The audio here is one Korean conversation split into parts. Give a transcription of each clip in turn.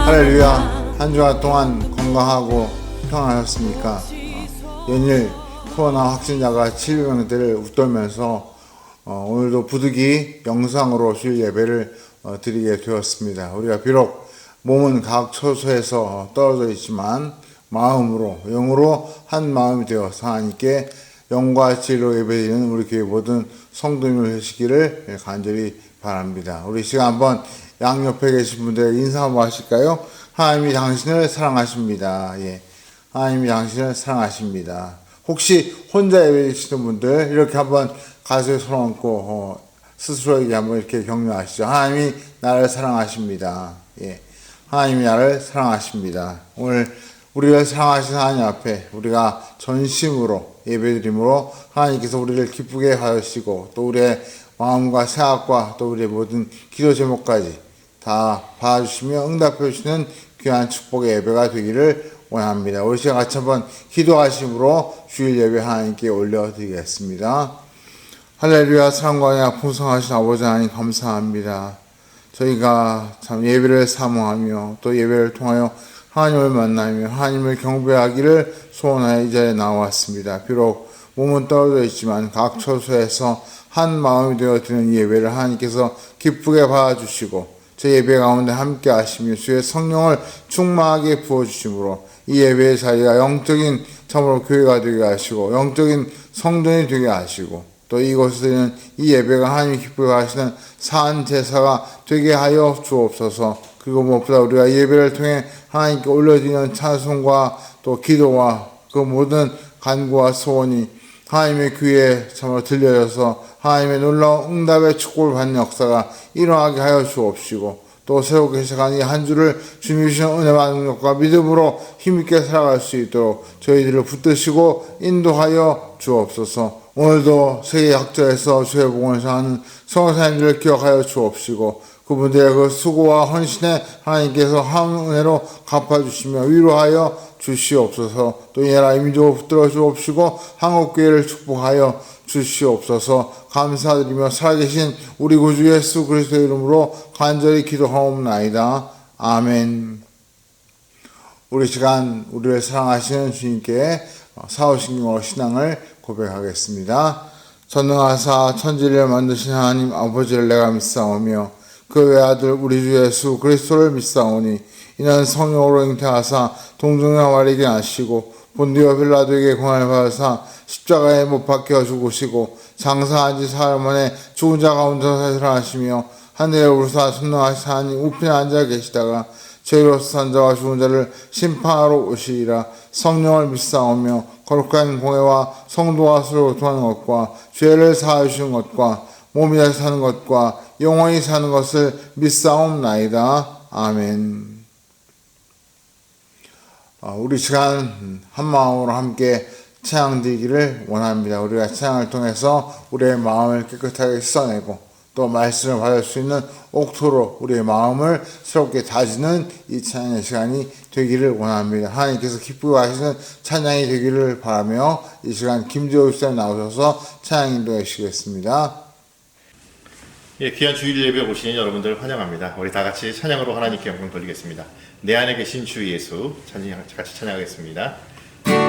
할렐루야. 한 주간 동안 건강하고 평안하셨습니까? 연일 코로나 확진자가 700명대를 웃돌면서 오늘도 부득이 영상으로 주일 예배를 드리게 되었습니다. 우리가 비록 몸은 각 처소에서 떨어져 있지만 마음으로, 영으로 한 마음이 되어 하나님께 영과 진리로 예배드리는 우리 교회 모든 성도님을 되시기를 간절히 바랍니다. 우리 시간 한번 양옆에 계신 분들 인사 한번 하실까요? 하나님이 당신을 사랑하십니다. 예. 하나님이 당신을 사랑하십니다. 혹시 혼자 예배드리시는 분들 이렇게 한번 가슴에 손 얹고 스스로에게 한번 이렇게 격려하시죠. 하나님이 나를 사랑하십니다. 예. 하나님이 나를 사랑하십니다. 오늘 우리를 사랑하신 하나님 앞에 우리가 전심으로 예배드림으로 하나님께서 우리를 기쁘게 하시고 또 우리의 마음과 생각과 또 우리의 모든 기도 제목까지 다 봐주시며 응답해 주시는 귀한 축복의 예배가 되기를 원합니다. 우리 시간 같이 한번 기도하심으로 주일 예배 하나님께 올려드리겠습니다. 할렐루야. 사랑과 은혜가 풍성하신 아버지 하나님 감사합니다. 저희가 참 예배를 사모하며 또 예배를 통하여 하나님을 만나며 하나님을 경배하기를 소원하여 이 자리에 나왔습니다. 비록 몸은 떨어져 있지만 각 처소에서 한 마음이 되어 드리는 예배를 하나님께서 기쁘게 받아주시고 제 예배 가운데 함께 하시며 주의 성령을 충만하게 부어주심으로 이 예배의 자리가 영적인 참으로 교회가 되게 하시고 영적인 성전이 되게 하시고 또 이곳에서 드리는 이 예배가 하나님이 기쁘게 하시는 산 제사가 되게 하여 주옵소서. 그리고 무엇보다 우리가 예배를 통해 하나님께 올려드리는 찬송과 또 기도와 그 모든 간구와 소원이 하나님의 귀에 참으로 들려져서 하나님의 놀라운 응답의 축복을 받는 역사가 일어나게 하여 주옵시고 또 새롭게 시작한 이 한 주를 주님이 주신 은혜와 능력과 믿음으로 힘있게 살아갈 수 있도록 저희들을 붙드시고 인도하여 주옵소서. 오늘도 세계 각처에서 주의 복음을 전하는 성도사님들을 기억하여 주옵시고 그분들의 그 수고와 헌신에 하나님께서 한은혜로 갚아주시며 위로하여 주시옵소서. 또 이 나라 민족을 붙들어 주옵시고 한국교회를 축복하여 주시옵소서. 감사드리며 살아계신 우리 구주 예수 그리스도의 이름으로 간절히 기도하옵나이다. 아멘. 우리 시간 우리를 사랑하시는 주님께 사오신경으로 신앙을 고백하겠습니다. 전능하사 천지를 만드신 하나님 아버지를 내가 믿사오며 그 외아들 우리 주 예수 그리스도를 믿사오니 이는 성령으로 잉태하사 동정녀 마리에게 나시고 본디오 빌라도에게 고난을 받으사 십자가에 못 박혀 죽으시고 장사한 지 사흘 만에 죽은 자 가운데서 살아나시며 하늘에 오르사 전능하신 하나님 우편에 앉아 계시다가 죄로서 산 자와 죽은 자를 심판하러 오시리라. 성령을 믿사오며 거룩한 공회와 성도와 서로 교통하는 것과 죄를 사하여 주시는 것과 몸이 다시 사는 것과 영원히 사는 것을 믿사옵나이다. 아멘. 우리 시간 한 마음으로 함께 찬양 드리기를 원합니다. 우리가 찬양을 통해서 우리의 마음을 깨끗하게 씻어내고 또 말씀을 받을 수 있는 옥토로 우리의 마음을 새롭게 다지는 이 찬양의 시간이 되기를 원합니다. 하나님께서 기쁘게 하시는 찬양이 되기를 바라며 이 시간 김재호 집사님 나오셔서 찬양 인도해 주시겠습니다. 예, 귀한 주일 예배 오신 여러분들 환영합니다. 우리 다 같이 찬양으로 하나님께 영광 돌리겠습니다. 내 안에 계신 주 예수 같이 찬양하겠습니다. 내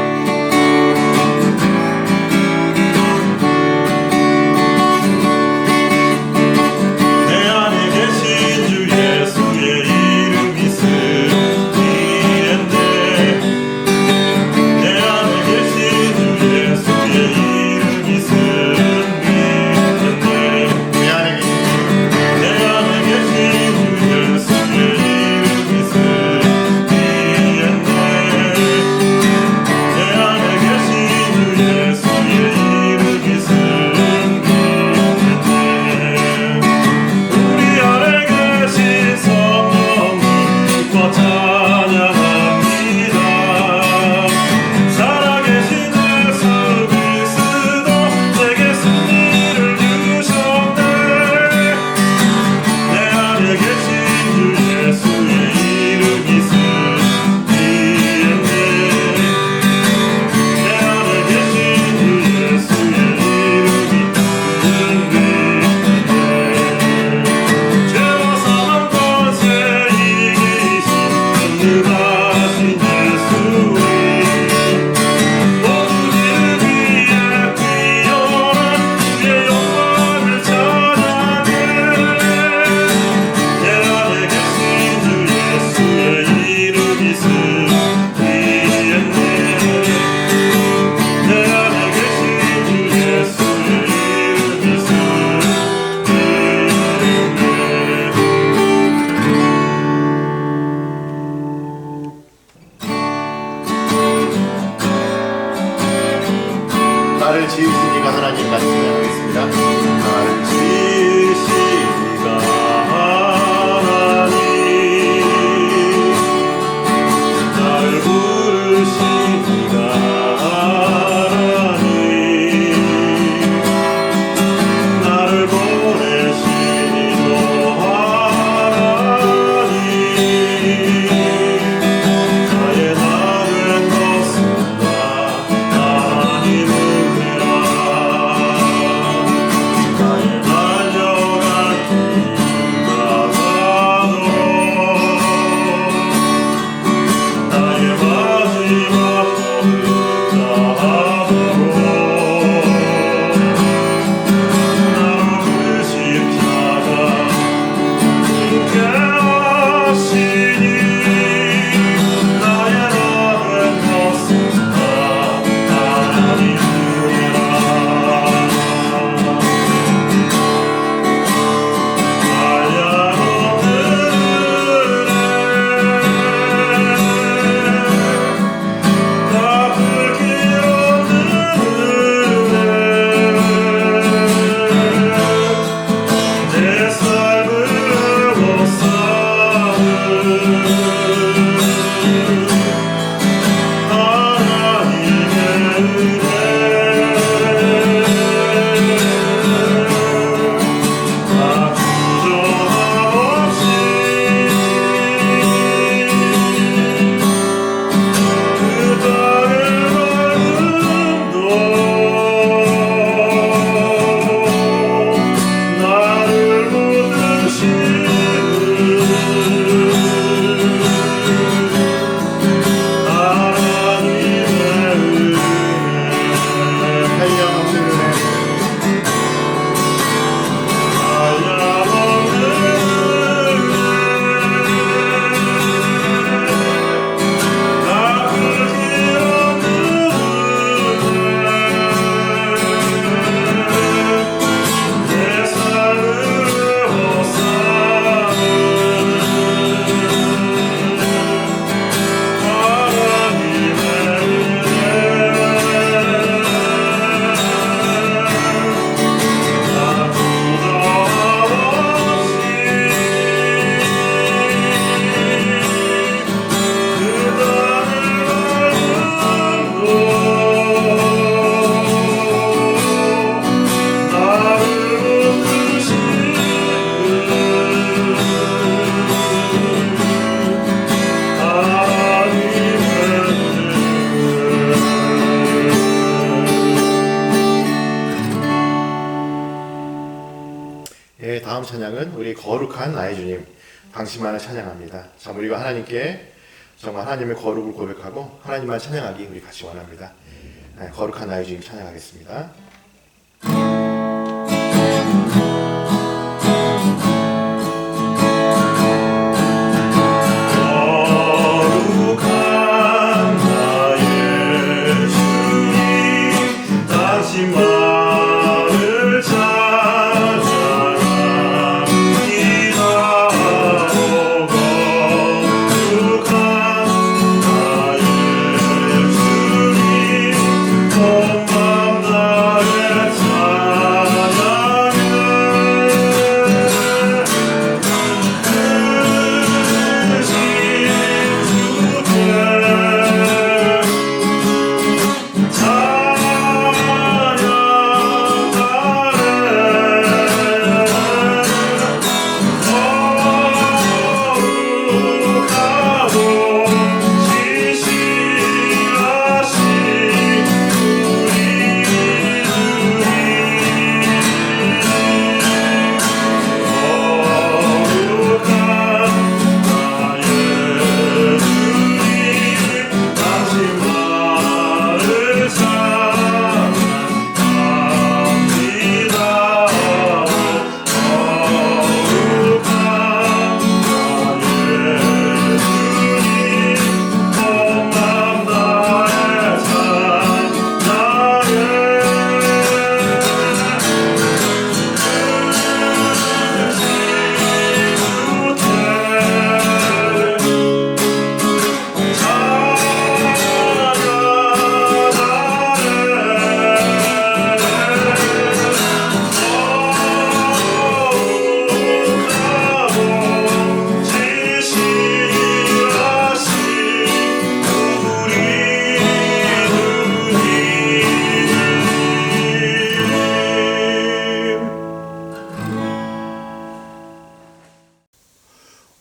예, 다음 찬양은 우리 거룩한 나의 주님, 당신만을 찬양합니다. 참 우리가 하나님께 정말 하나님의 거룩을 고백하고 하나님만 찬양하기 우리 같이 원합니다. 예, 거룩한 나의 주님 찬양하겠습니다.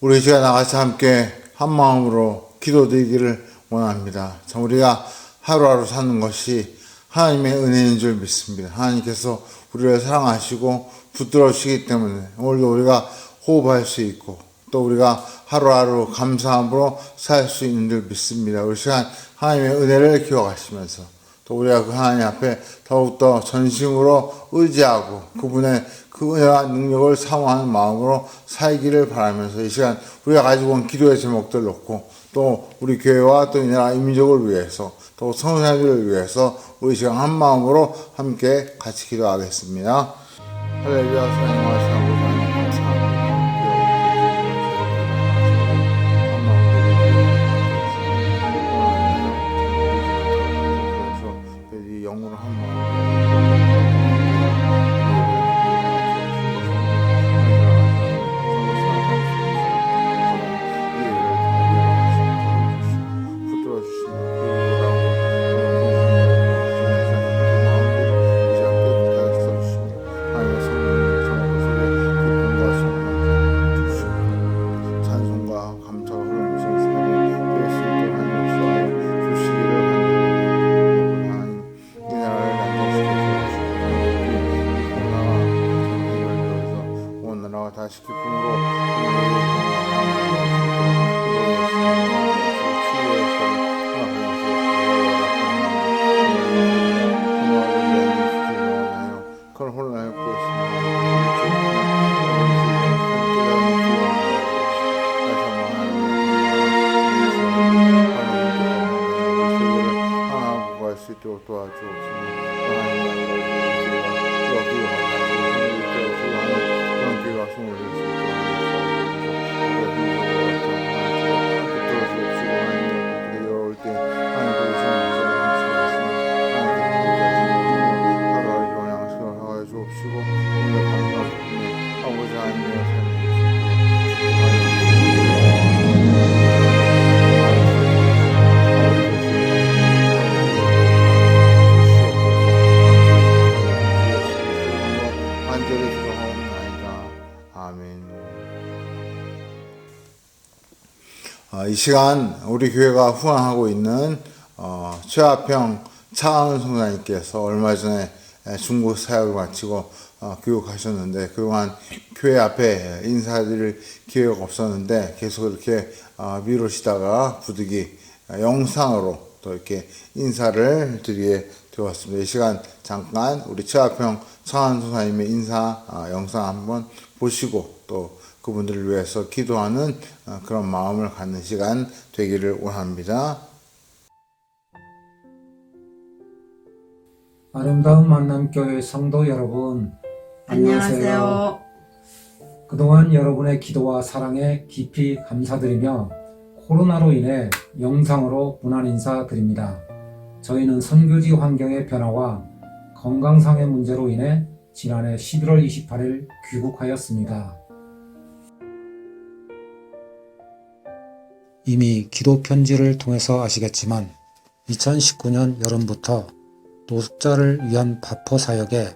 우리 주와 나같이 함께 한 마음으로 기도드리기를 원합니다. 참 우리가 하루하루 사는 것이 하나님의 은혜인 줄 믿습니다. 하나님께서 우리를 사랑하시고 붙들어주시기 때문에 오늘도 우리가 호흡할 수 있고 또 우리가 하루하루 감사함으로 살 수 있는 줄 믿습니다. 우리 시간 하나님의 은혜를 기억하시면서 또 우리가 그 하나님 앞에 더욱더 전심으로 의지하고 그분의 그 은혜와 능력을 사모하는 마음으로 살기를 바라면서 이 시간 우리가 가지고 온 기도의 제목들 놓고 또 우리 교회와 또 이 나라 민족을 위해서 또 성도님들을 위해서 우리 시간 한 마음으로 함께 같이 기도하겠습니다. 할렐루야. 사랑하시고 하나님 감사합니다. 이 영으로 한 다시 기쁨으로 그런 혼란을 구할 수 있도록 도와주옵소서. 이 시간 우리 교회가 후원하고 있는 최하평 차은 성사님께서 얼마 전에 중국 사역을 마치고 교육하셨는데 그동안 교회 앞에 인사드릴 기회가 없었는데 계속 이렇게 미루시다가 부득이 영상으로 또 이렇게 인사를 드리게 되었습니다. 이 시간 잠깐 우리 최하평 청한 선사님의 인사 영상 한번 보시고 또 그분들을 위해서 기도하는 그런 마음을 갖는 시간 되기를 원합니다. 아름다운 만남교회 성도 여러분, 안녕하세요. 그동안 여러분의 기도와 사랑에 깊이 감사드리며 코로나로 인해 영상으로 문안 인사드립니다. 저희는 선교지 환경의 변화와 건강상의 문제로 인해 지난해 11월 28일 귀국하였습니다. 이미 기도 편지를 통해서 아시겠지만 2019년 여름부터 노숙자를 위한 바포 사역에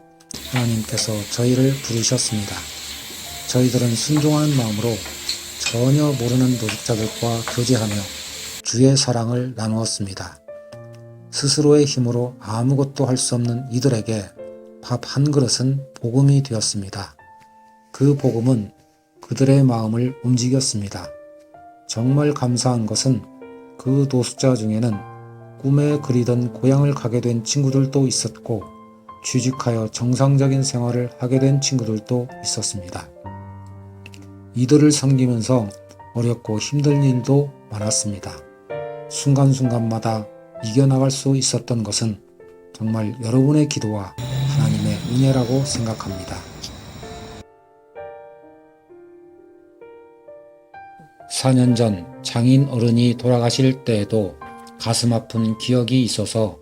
하나님께서 저희를 부르셨습니다. 저희들은 순종하는 마음으로 전혀 모르는 노숙자들과 교제하며 주의 사랑을 나누었습니다. 스스로의 힘으로 아무것도 할 수 없는 이들에게 밥 한 그릇은 복음이 되었습니다. 그 복음은 그들의 마음을 움직였습니다. 정말 감사한 것은 그 노숙자 중에는 꿈에 그리던 고향을 가게 된 친구들도 있었고 취직하여 정상적인 생활을 하게 된 친구들도 있었습니다. 이들을 섬기면서 어렵고 힘든 일도 많았습니다. 순간순간마다 이겨나갈 수 있었던 것은 정말 여러분의 기도와 하나님의 은혜라고 생각합니다. 4년 전 장인 어른이 돌아가실 때에도 가슴 아픈 기억이 있어서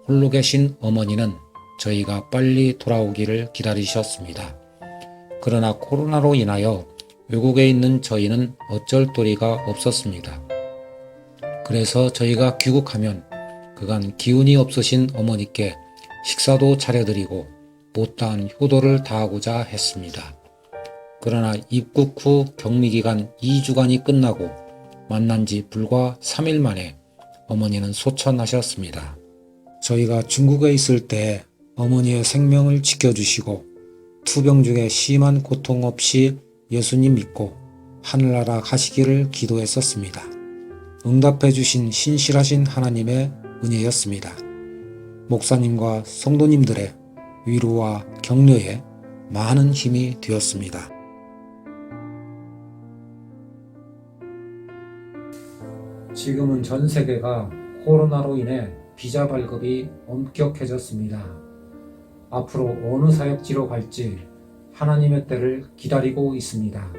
홀로 계신 어머니는 저희가 빨리 돌아오기를 기다리셨습니다. 그러나 코로나로 인하여 외국에 있는 저희는 어쩔 도리가 없었습니다. 그래서 저희가 귀국하면 그간 기운이 없으신 어머니께 식사도 차려드리고 못다한 효도를 다하고자 했습니다. 그러나 입국 후 격리기간 2주간이 끝나고 만난 지 불과 3일 만에 어머니는 소천하셨습니다. 저희가 중국에 있을 때 어머니의 생명을 지켜주시고 투병 중에 심한 고통 없이 예수님 믿고 하늘나라 가시기를 기도했었습니다. 응답해 주신 신실하신 하나님의 은혜였습니다. 목사님과 성도님들의 위로와 격려에 많은 힘이 되었습니다. 지금은 전 세계가 코로나로 인해 비자 발급이 엄격해졌습니다. 앞으로 어느 사역지로 갈지 하나님의 때를 기다리고 있습니다.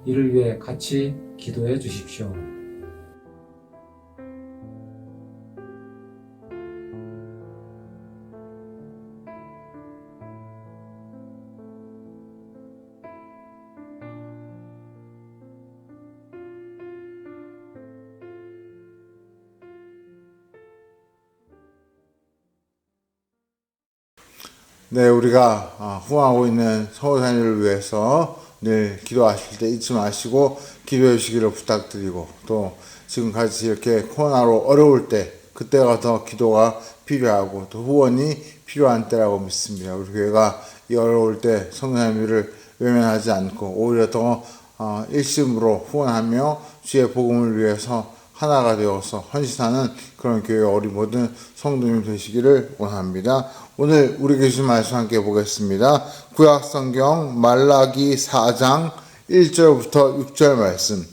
이를 위해 같이 기도해 주십시오. 네, 우리가 후원하고 있는 서울산일을 위해서 늘 기도하실 때 잊지 마시고 기도해 주시기를 부탁드리고 또 지금까지 이렇게 코로나로 어려울 때 그때가 더 기도가 필요하고 또 후원이 필요한 때라고 믿습니다. 우리 교회가 이 어려울 때 성령님을 외면하지 않고 오히려 더 일심으로 후원하며 주의 복음을 위해서 하나가 되어서 헌신하는 그런 교회 우리 모든 성도님 되시기를 원합니다. 오늘 우리 교신 말씀 함께 보겠습니다. 구약성경 말라기 4장 1절부터 6절 말씀.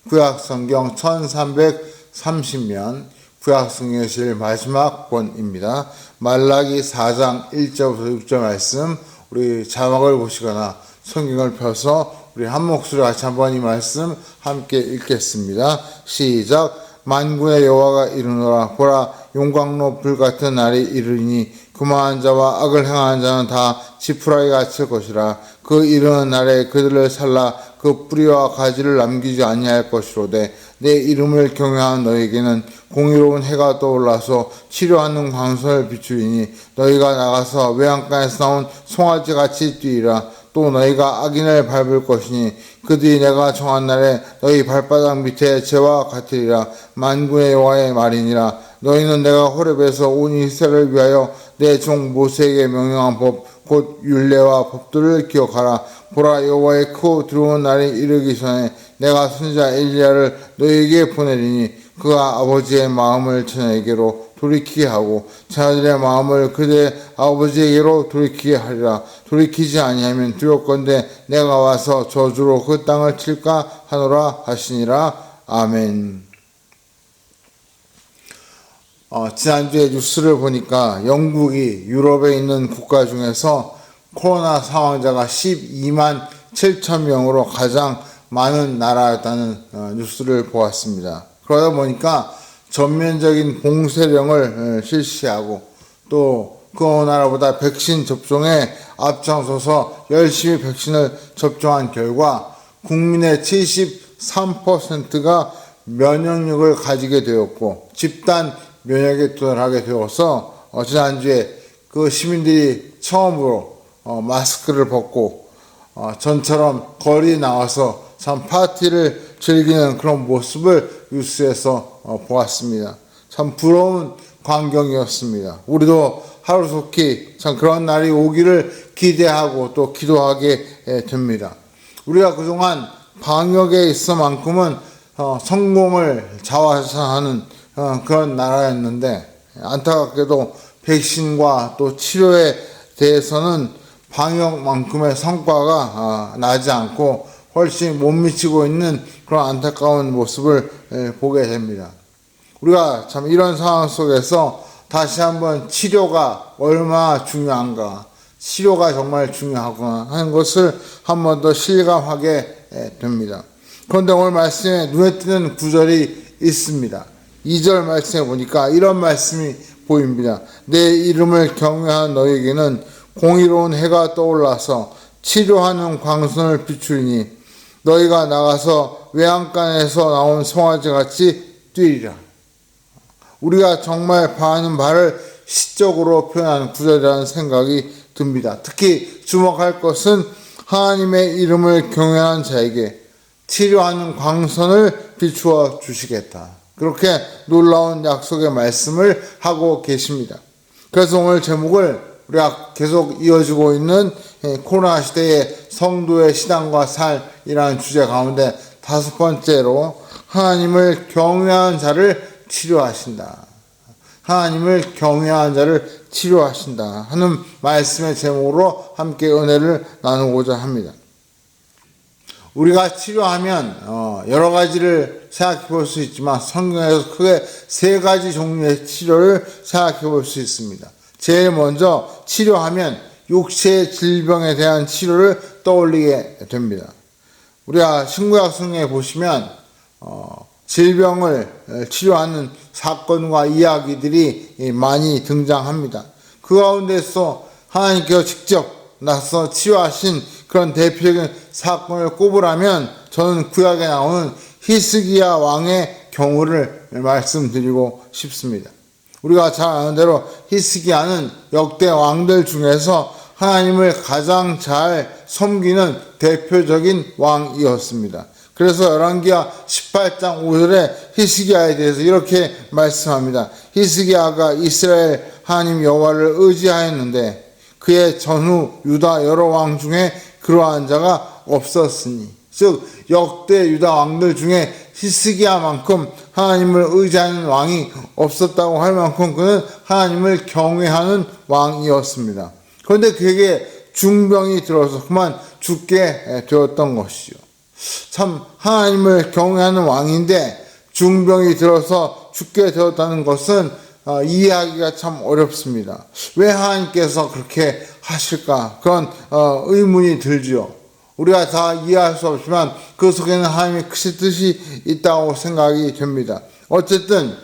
구약성경 1330면 구약성경의 제일 마지막 권입니다. 말라기 4장 1절부터 6절 말씀. 우리 자막을 보시거나 성경을 펴서 우리 한 목소리 같이 한번 이 말씀 함께 읽겠습니다. 시작. 만군의 여호와가 이르노라. 보라, 용광로 불같은 날이 이르니 교만한 자와 악을 행하는 자는 다 지푸라기 갇힐 것이라. 그 이르는 날에 그들을 살라 그 뿌리와 가지를 남기지 아니할 것이로되 내 이름을 경외하는 너에게는 공의로운 해가 떠올라서 치료하는 광선을 비추리니 너희가 나가서 외양간에서 나온 송아지같이 뛰리라. 또 너희가 악인을 밟을 것이니 그들이 내가 정한 날에 너희 발바닥 밑에 재와 같으리라. 만군의 여호와의 말이니라. 너희는 내가 호렙에서 온 이스라엘을 위하여 내 종 모세에게 명령한 법 곧 율례와 법도를 기억하라. 보라, 여호와의 크고 두려운 날이 이르기 전에 내가 선지자 엘리야를 너희에게 보내리니 그가 아버지의 마음을 자녀에게로 돌이키게 하고 자녀들의 마음을 그들의 아버지에게로 돌이키게 하리라. 돌이키지 아니하면 두렵건대 내가 와서 저주로 그 땅을 칠까 하노라 하시니라. 아멘. 지난주에 뉴스를 보니까 영국이 유럽에 있는 국가 중에서 코로나 사망자가 12만 7천 명으로 가장 많은 나라였다는 뉴스를 보았습니다. 그러다 보니까 전면적인 봉쇄령을 실시하고 또 그 나라보다 백신 접종에 앞장서서 열심히 백신을 접종한 결과 국민의 73%가 면역력을 가지게 되었고 집단 면역에 도달하게 되어서 지난주에 그 시민들이 처음으로 마스크를 벗고 전처럼 거리에 나와서 참 파티를 즐기는 그런 모습을 뉴스에서 보았습니다. 참 부러운 광경이었습니다. 우리도 하루속히 참 그런 날이 오기를 기대하고 또 기도하게 됩니다. 우리가 그동안 방역에 있어만큼은 성공을 자화자찬하는 그런 나라였는데 안타깝게도 백신과 또 치료에 대해서는 방역만큼의 성과가 나지 않고 훨씬 못 미치고 있는 그런 안타까운 모습을 보게 됩니다. 우리가 참 이런 상황 속에서 다시 한번 치료가 얼마나 중요한가, 치료가 정말 중요하구나 하는 것을 한 번 더 실감하게 됩니다. 그런데 오늘 말씀에 눈에 띄는 구절이 있습니다. 2절 말씀에 보니까 이런 말씀이 보입니다. 내 이름을 경외한 너에게는 공의로운 해가 떠올라서 치료하는 광선을 비추리니 너희가 나가서 외양간에서 나온 송아지같이 뛰리라. 우리가 정말 바라는 바를 시적으로 표현하는 구절이라는 생각이 듭니다. 특히 주목할 것은 하나님의 이름을 경외하는 자에게 치료하는 광선을 비추어 주시겠다. 그렇게 놀라운 약속의 말씀을 하고 계십니다. 그래서 오늘 제목을 우리가 계속 이어지고 있는 코로나 시대의 성도의 신앙과 삶이라는 주제 가운데 5번째로 하나님을 경외하는 자를 치료하신다. 하나님을 경외하는 자를 치료하신다 하는 말씀의 제목으로 함께 은혜를 나누고자 합니다. 우리가 치료하면 여러 가지를 생각해 볼 수 있지만 성경에서 크게 3가지 종류의 치료를 생각해 볼 수 있습니다. 제일 먼저 치료하면 육체의 질병에 대한 치료를 떠올리게 됩니다. 우리가 신구약 성경에 보시면 질병을 치료하는 사건과 이야기들이 많이 등장합니다. 그 가운데서 하나님께서 직접 나서 치유하신 그런 대표적인 사건을 꼽으라면 저는 구약에 나오는 히스기야 왕의 경우를 말씀드리고 싶습니다. 우리가 잘 아는 대로 히스기야는 역대 왕들 중에서 하나님을 가장 잘 섬기는 대표적인 왕이었습니다. 그래서 열왕기하 18장 5절에 히스기야에 대해서 이렇게 말씀합니다. 히스기야가 이스라엘 하나님 여호와를 의지하였는데 그의 전후 유다 여러 왕 중에 그러한 자가 없었으니, 즉 역대 유다 왕들 중에 히스기야만큼 하나님을 의지하는 왕이 없었다고 할 만큼 그는 하나님을 경외하는 왕이었습니다. 그런데 그에게 중병이 들어서 그만 죽게 되었던 것이죠. 참 하나님을 경외하는 왕인데 중병이 들어서 죽게 되었다는 것은 이해하기가 참 어렵습니다. 왜 하나님께서 그렇게 하실까? 그런 의문이 들죠. 우리가 다 이해할 수 없지만 그 속에는 하나님의 크신 뜻이 있다고 생각이 됩니다. 어쨌든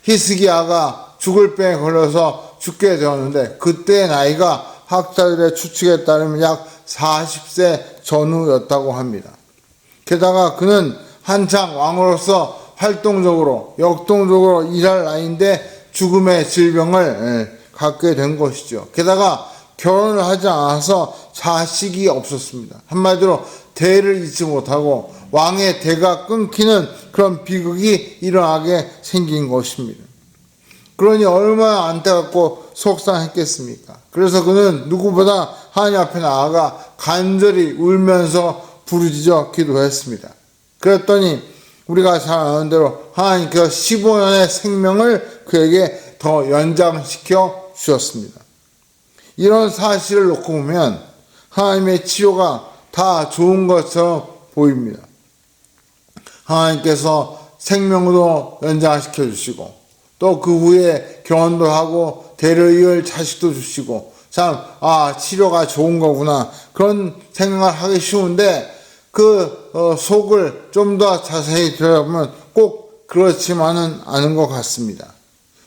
히스기야가 죽을 병에 걸려서 죽게 되었는데 그때의 나이가 학자들의 추측에 따르면 약 40세 전후였다고 합니다. 게다가 그는 한창 왕으로서 활동적으로 역동적으로 일할 나이인데 죽음의 질병을 갖게 된 것이죠. 게다가 결혼을 하지 않아서 자식이 없었습니다. 한마디로 대를 잇지 못하고 왕의 대가 끊기는 그런 비극이 일어나게 생긴 것입니다. 그러니 얼마나 안타깝고 속상했겠습니까? 그래서 그는 누구보다 하나님 앞에 나아가 간절히 울면서 부르짖어 기도했습니다. 그랬더니 우리가 잘 아는 대로 하나님께서 15년의 생명을 그에게 더 연장시켜 주셨습니다. 이런 사실을 놓고 보면 하나님의 치료가 다 좋은 것처럼 보입니다. 하나님께서 생명도 연장시켜 주시고 또 그 후에 결혼도 하고 대를 이을 자식도 주시고 참 치료가 좋은 거구나 그런 생각을 하기 쉬운데 그 속을 좀 더 자세히 들여다보면 꼭 그렇지만은 않은 것 같습니다.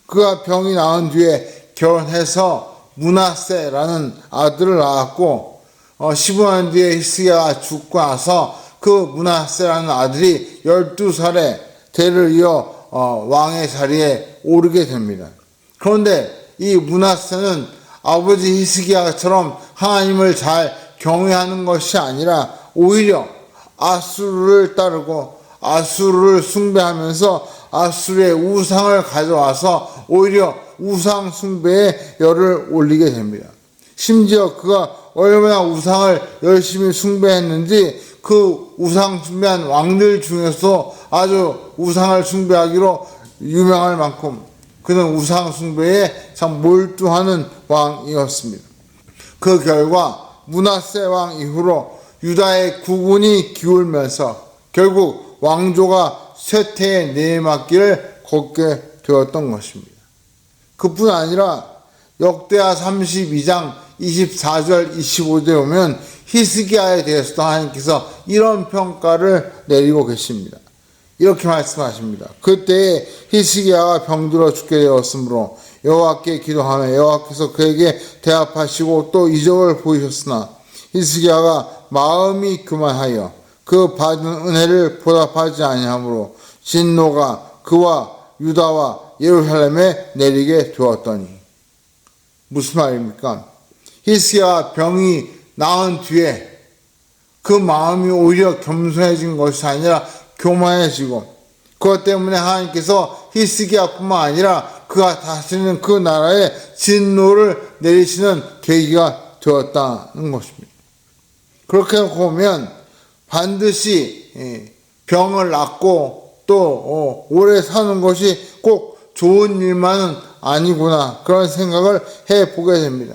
그가 병이 나은 뒤에 결혼해서 므낫세라는 아들을 낳았고 15년 뒤에 히스기야가 죽고 나서 그 므낫세라는 아들이 12살에 대를 이어 왕의 자리에 오르게 됩니다. 그런데 이 므낫세는 아버지 히스기야처럼 하나님을 잘 경외하는 것이 아니라 오히려 아수르를 따르고 아수르를 숭배하면서 아수르의 우상을 가져와서 오히려 우상 숭배에 열을 올리게 됩니다. 심지어 그가 얼마나 우상을 열심히 숭배했는지 그 우상 숭배한 왕들 중에서 아주 우상을 숭배하기로 유명할 만큼 그는 우상 숭배에 참 몰두하는 왕이었습니다. 그 결과 므낫세 왕 이후로 유다의 국운이 기울면서 결국 왕조가 쇠퇴의 내리막길을 걷게 되었던 것입니다. 그뿐 아니라 역대하 32장 24절 25절에 보면 히스기야에 대해서도 하나님께서 이런 평가를 내리고 계십니다. 이렇게 말씀하십니다. 그때에 히스기야가 병들어 죽게 되었으므로 여호와께 기도하며 여호와께서 그에게 대합하시고 또 이적을 보이셨으나 히스기야가 마음이 교만하여 그 받은 은혜를 보답하지 아니하므로 진노가 그와 유다와 예루살렘에 내리게 되었더니. 무슨 말입니까? 히스기야가 병이 나은 뒤에 그 마음이 오히려 겸손해진 것이 아니라 교만해지고 그것 때문에 하나님께서 히스기야뿐만 아니라 그가 다스리는 그 나라에 진노를 내리시는 계기가 되었다는 것입니다. 그렇게 놓고 보면 반드시 병을 낫고 또 오래 사는 것이 꼭 좋은 일만은 아니구나 그런 생각을 해보게 됩니다.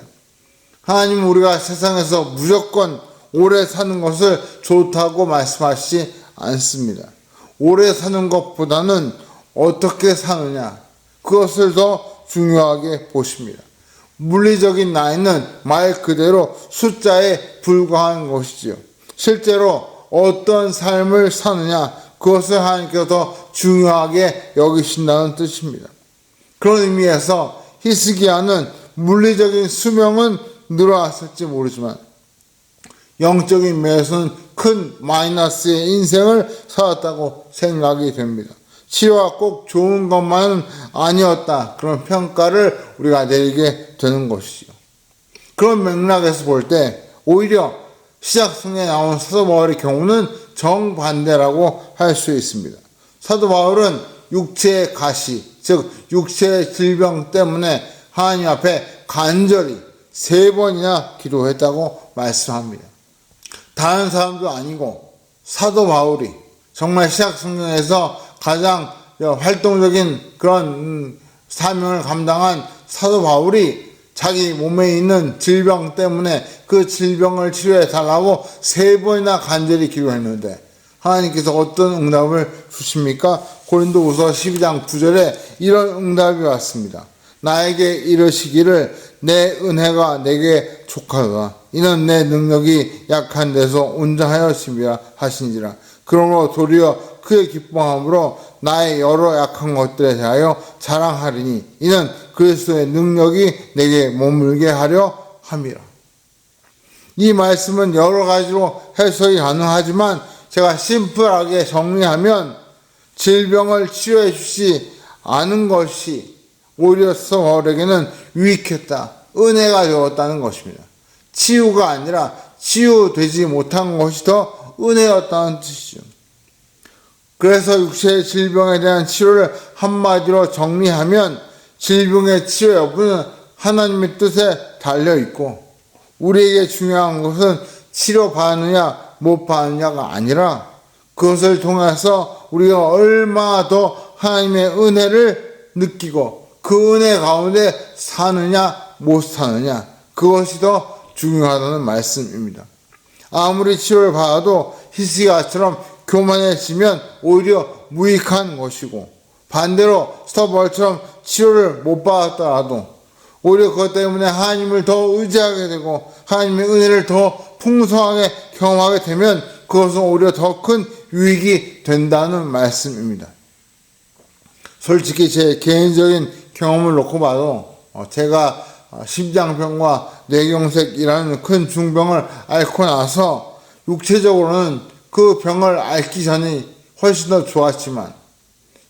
하나님은 우리가 세상에서 무조건 오래 사는 것을 좋다고 말씀하시지 않습니다. 오래 사는 것보다는 어떻게 사느냐 그것을 더 중요하게 보십니다. 물리적인 나이는 말 그대로 숫자에 불과한 것이지요. 실제로 어떤 삶을 사느냐 그것을 하나님께서 더 중요하게 여기신다는 뜻입니다. 그런 의미에서 히스기야는 물리적인 수명은 늘어났을지 모르지만 영적인 면에서는 큰 마이너스의 인생을 살았다고 생각이 됩니다. 치료가 꼭 좋은 것만은 아니었다. 그런 평가를 우리가 내리게 되는 것이죠. 그런 맥락에서 볼 때 오히려 시작성에 나온 사도 바울의 경우는 정반대라고 할 수 있습니다. 사도 바울은 육체의 가시, 즉 육체의 질병 때문에 하나님 앞에 간절히 3번이나 기도했다고 말씀합니다. 다른 사람도 아니고 사도 바울이 정말 시약 성경에서 가장 활동적인 그런 사명을 감당한 사도 바울이 자기 몸에 있는 질병 때문에 그 질병을 치료해 달라고 3번이나 간절히 기도했는데 하나님께서 어떤 응답을 주십니까? 고린도후서 12장 9절에 이런 응답이 왔습니다. 나에게 이르시기를 내 은혜가 내게 족하도다. 이는 내 능력이 약한 데서 온전하였음이라 하신지라. 그러므로 도리어 그의 기뻐함으로 나의 여러 약한 것들에 대하여 자랑하리니 이는 그리스도의 능력이 내게 머물게 하려 함이라. 이 말씀은 여러 가지로 해석이 가능하지만 제가 심플하게 정리하면 질병을 치료해 주시 않은 것이 오히려 바울에게는 유익했다. 은혜가 되었다는 것입니다. 치유가 아니라 치유되지 못한 것이 더 은혜였다는 뜻이죠. 그래서 육체의 질병에 대한 치료를 한마디로 정리하면 질병의 치료 여부는 하나님의 뜻에 달려 있고, 우리에게 중요한 것은 치료받느냐 못 받느냐가 아니라 그것을 통해서 우리가 얼마나 더 하나님의 은혜를 느끼고 그 은혜 가운데 사느냐 못 사느냐, 그것이 더 중요하다는 말씀입니다. 아무리 치료를 받아도 히스기야처럼 교만해지면 오히려 무익한 것이고, 반대로 스토벌처럼 치료를 못 받았더라도 오히려 그것 때문에 하나님을 더 의지하게 되고 하나님의 은혜를 더 풍성하게 경험하게 되면 그것은 오히려 더 큰 유익이 된다는 말씀입니다. 솔직히 제 개인적인 경험을 놓고 봐도 제가 심장병과 뇌경색이라는 큰 중병을 앓고 나서 육체적으로는 그 병을 앓기 전이 훨씬 더 좋았지만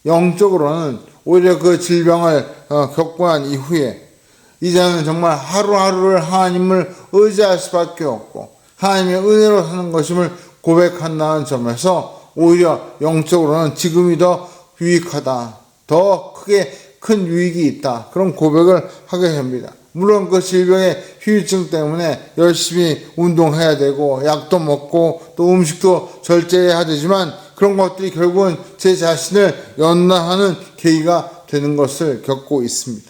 영적으로는 오히려 그 질병을 겪고 난 이후에 이제는 정말 하루하루를 하나님을 의지할 수밖에 없고 하나님의 은혜로 사는 것임을 고백한다는 점에서 오히려 영적으로는 지금이 더 유익하다, 더 크게 큰 유익이 있다, 그런 고백을 하게 됩니다. 물론 그 질병의 후유증 때문에 열심히 운동해야 되고 약도 먹고 또 음식도 절제해야 되지만 그런 것들이 결국은 제 자신을 연단하는 계기가 되는 것을 겪고 있습니다.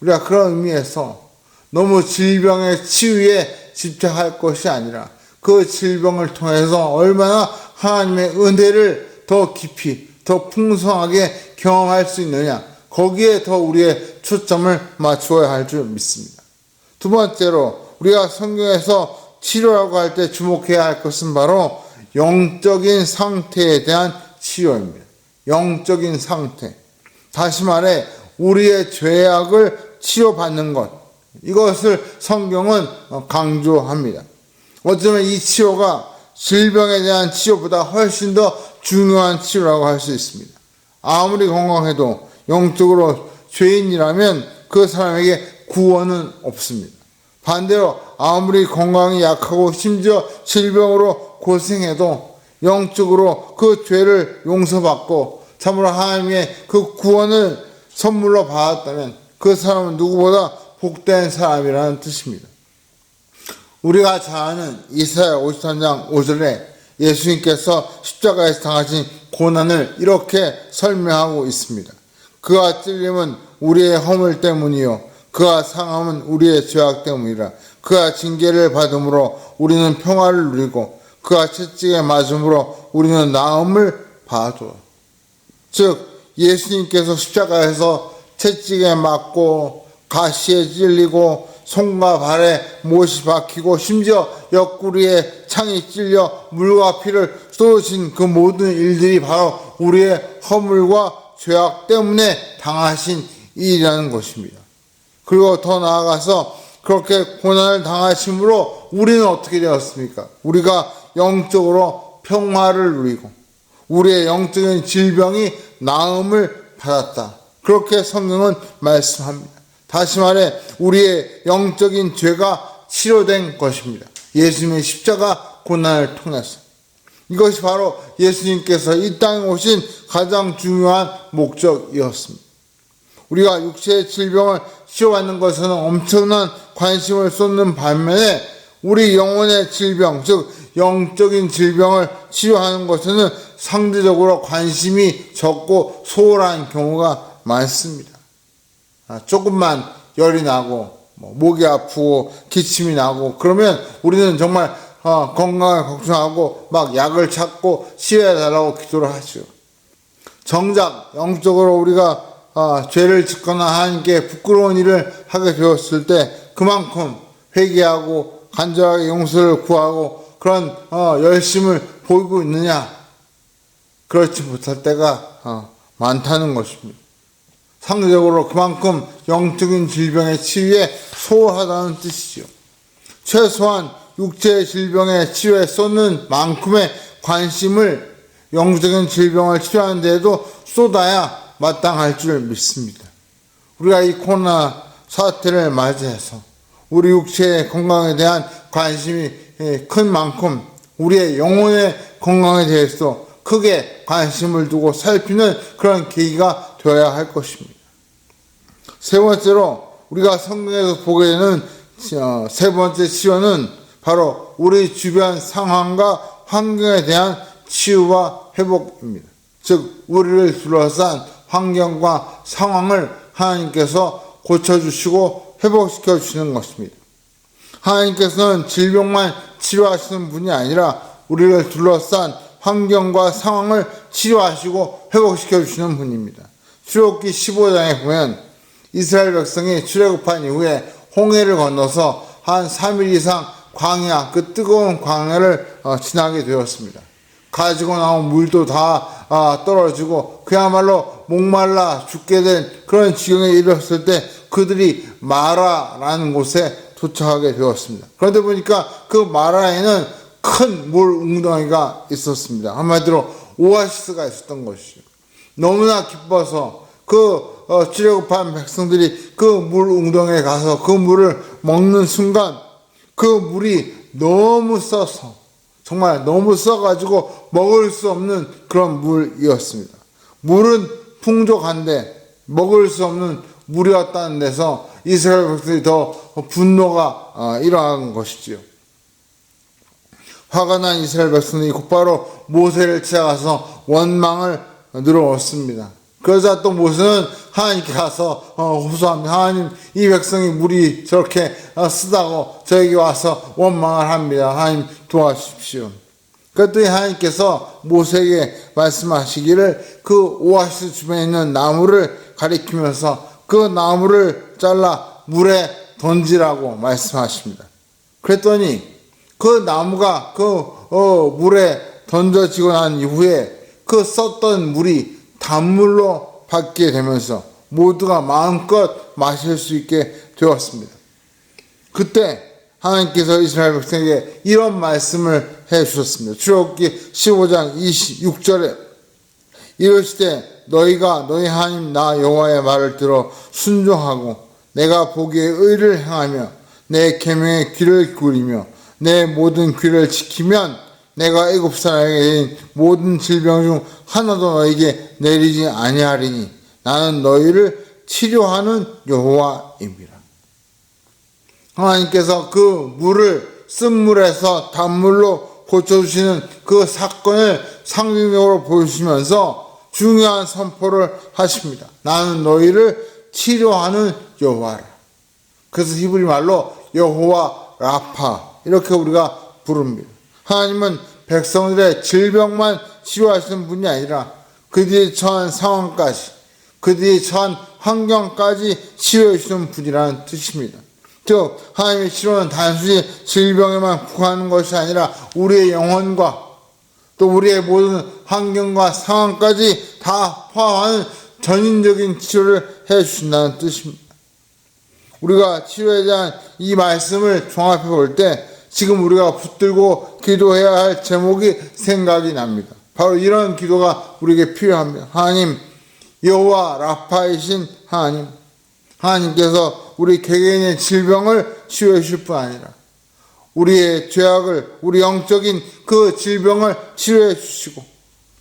우리가 그런 의미에서 너무 질병의 치유에 집착할 것이 아니라 그 질병을 통해서 얼마나 하나님의 은혜를 더 깊이, 더 풍성하게 경험할 수 있느냐, 거기에 더 우리의 초점을 맞추어야 할 줄 믿습니다. 두 번째로 우리가 성경에서 치료라고 할 때 주목해야 할 것은 바로 영적인 상태에 대한 치료입니다. 영적인 상태. 다시 말해 우리의 죄악을 치료받는 것, 이것을 성경은 강조합니다. 어쩌면 이 치료가 질병에 대한 치료보다 훨씬 더 중요한 치료라고 할 수 있습니다. 아무리 건강해도 영적으로 죄인이라면 그 사람에게 구원은 없습니다. 반대로 아무리 건강이 약하고 심지어 질병으로 고생해도 영적으로 그 죄를 용서받고 참으로 하나님의 그 구원을 선물로 받았다면 그 사람은 누구보다 복된 사람이라는 뜻입니다. 우리가 잘 아는 이사야 53장 5절에 예수님께서 십자가에서 당하신 고난을 이렇게 설명하고 있습니다. 그가 찔림은 우리의 허물 때문이요 그가 상함은 우리의 죄악 때문이라. 그가 징계를 받음으로 우리는 평화를 누리고 그가 채찍에 맞음으로 우리는 나음을 받았도다. 즉 예수님께서 십자가에서 채찍에 맞고 가시에 찔리고 손과 발에 못이 박히고 심지어 옆구리에 창이 찔려 물과 피를 쏟으신 그 모든 일들이 바로 우리의 허물과 죄악 때문에 당하신 일이라는 것입니다. 그리고 더 나아가서 그렇게 고난을 당하심으로 우리는 어떻게 되었습니까? 우리가 영적으로 평화를 누리고 우리의 영적인 질병이 나음을 받았다. 그렇게 성경은 말씀합니다. 다시 말해 우리의 영적인 죄가 치료된 것입니다. 예수님의 십자가 고난을 통해서. 이것이 바로 예수님께서 이 땅에 오신 가장 중요한 목적이었습니다. 우리가 육체의 질병을 치료받는 것에는 엄청난 관심을 쏟는 반면에 우리 영혼의 질병, 즉 영적인 질병을 치료하는 것에는 상대적으로 관심이 적고 소홀한 경우가 많습니다. 조금만 열이 나고 목이 아프고 기침이 나고 그러면 우리는 정말 건강을 걱정하고 막 약을 찾고 치료해달라고 기도를 하죠. 정작 영적으로 우리가 죄를 짓거나 하나님께 부끄러운 일을 하게 되었을 때 그만큼 회개하고 간절하게 용서를 구하고 그런 열심을 보이고 있느냐? 그렇지 못할 때가 많다는 것입니다. 상대적으로 그만큼 영적인 질병의 치유에 소홀하다는 뜻이죠. 최소한 육체의 질병의 치료에 쏟는 만큼의 관심을 영적인 질병을 치료하는 데에도 쏟아야 마땅할 줄 믿습니다. 우리가 이 코로나 사태를 맞이해서 우리 육체의 건강에 대한 관심이 큰 만큼 우리의 영혼의 건강에 대해서 크게 관심을 두고 살피는 그런 계기가 되어야 할 것입니다. 세 번째로 우리가 성경에서 보게 되는 세 번째 치료는 바로 우리 주변 상황과 환경에 대한 치유와 회복입니다. 즉 우리를 둘러싼 환경과 상황을 하나님께서 고쳐주시고 회복시켜 주시는 것입니다. 하나님께서는 질병만 치료하시는 분이 아니라 우리를 둘러싼 환경과 상황을 치료하시고 회복시켜 주시는 분입니다. 출애굽기 15장에 보면 이스라엘 백성이 출애굽한 이후에 홍해를 건너서 한 3일 이상 광야, 그 뜨거운 광야를 지나게 되었습니다. 가지고 나온 물도 다 떨어지고 그야말로 목말라 죽게 된 그런 지경에 이르렀을 때 그들이 마라라는 곳에 도착하게 되었습니다. 그런데 보니까 그 마라에는 큰 물 웅덩이가 있었습니다. 한마디로 오아시스가 있었던 것이죠. 너무나 기뻐서 출애굽한 백성들이 그 물 웅덩이에 가서 그 물을 먹는 순간 그 물이 너무 써서 정말 너무 써가지고 먹을 수 없는 그런 물이었습니다. 물은 풍족한데 먹을 수 없는 물이었다는 데서 이스라엘 백성들이 더 분노가 일어난 것이지요. 화가 난 이스라엘 백성들이 곧바로 모세를 찾아가서 원망을 늘어놓습니다. 그러자 또 모세는 하나님께 가서 호소합니다. 하나님, 이 백성이 물이 저렇게 쓰다고 저에게 와서 원망을 합니다. 하나님 도와주십시오. 그랬더니 하나님께서 모세에게 말씀하시기를 그 오아시스 주변에 있는 나무를 가리키면서 그 나무를 잘라 물에 던지라고 말씀하십니다. 그랬더니 그 나무가 물에 던져지고 난 이후에 그 썼던 물이 단물로 바뀌게 되면서 모두가 마음껏 마실 수 있게 되었습니다. 그때 하나님께서 이스라엘 백성에게 이런 말씀을 해주셨습니다. 출애굽기 15장 26절에 이르시되 너희가 너희 하나님 나 여호와의 말을 들어 순종하고 내가 보기에 의를 행하며 내 계명에 귀를 기울이며 내 모든 귀를 지키면 내가 애굽 사람에게 내린 모든 질병 중 하나도 너에게 내리지 아니하리니 나는 너희를 치료하는 여호와입니다. 하나님께서 그 물을 쓴 물에서 단물로 고쳐주시는 그 사건을 상징적으로 보여주시면서 중요한 선포를 하십니다. 나는 너희를 치료하는 여호와라. 그래서 히브리 말로 여호와 라파 이렇게 우리가 부릅니다. 하나님은 백성들의 질병만 치료하시는 분이 아니라 그들이 처한 상황까지 그들이 처한 환경까지 치료해 주시는 분이라는 뜻입니다. 즉 하나님의 치료는 단순히 질병에만 국한하는 것이 아니라 우리의 영혼과 또 우리의 모든 환경과 상황까지 다 포함하는 전인적인 치료를 해 주신다는 뜻입니다. 우리가 치료에 대한 이 말씀을 종합해 볼 때 지금 우리가 붙들고 기도해야 할 제목이 생각이 납니다. 바로 이런 기도가 우리에게 필요합니다. 하나님, 여호와 라파이신 하나님, 하나님께서 우리 개개인의 질병을 치유해 주실 뿐 아니라 우리의 죄악을, 우리 영적인 그 질병을 치료해 주시고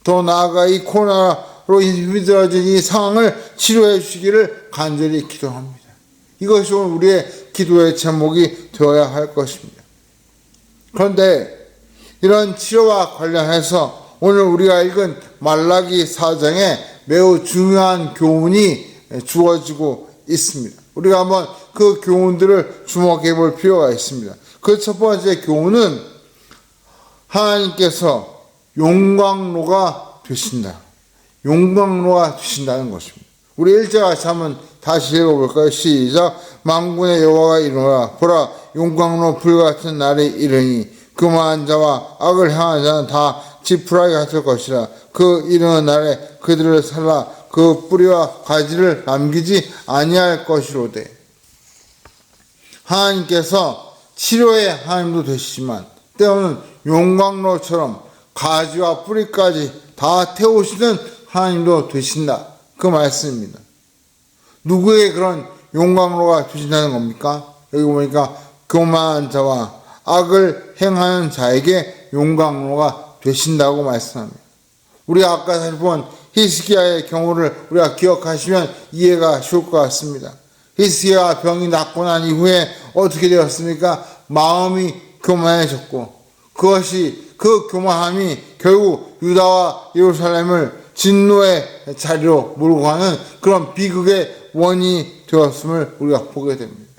더 나아가 이 코로나로 힘들어진 이 상황을 치료해 주시기를 간절히 기도합니다. 이것이 오늘 우리의 기도의 제목이 되어야 할 것입니다. 그런데 이런 치료와 관련해서 오늘 우리가 읽은 말라기 4장에 매우 중요한 교훈이 주어지고 있습니다. 우리가 한번 그 교훈들을 주목해 볼 필요가 있습니다. 그 첫 번째 교훈은 하나님께서 용광로가 되신다. 용광로가 되신다는 것입니다. 우리 1절 같이 한번 다시 읽어볼까요? 시작. 만군의 여호와가 이르노라. 보라, 용광로 불같은 날이 이르니 그만한 자와 악을 행하는 자는 다 지푸라기 같을 것이라. 그 이르는 날에 그들을 살라 그 뿌리와 가지를 남기지 아니할 것이로되. 하나님께서 치료의 하나님도 되시지만 때로는 용광로처럼 가지와 뿌리까지 다 태우시는 하나님도 되신다. 그 말씀입니다. 누구의 그런 용광로가 되신다는 겁니까? 여기 보니까 교만한 자와 악을 행하는 자에게 용광로가 되신다고 말씀합니다. 우리가 아까 살펴본 히스기야의 경우를 우리가 기억하시면 이해가 쉬울 것 같습니다. 히스기야가 병이 낫고 난 이후에 어떻게 되었습니까? 마음이 교만해졌고 그 교만함이 결국 유다와 예루살렘을 진노의 자리로 몰고 가는 그런 비극의 원인이 되었음을 우리가 보게 됩니다.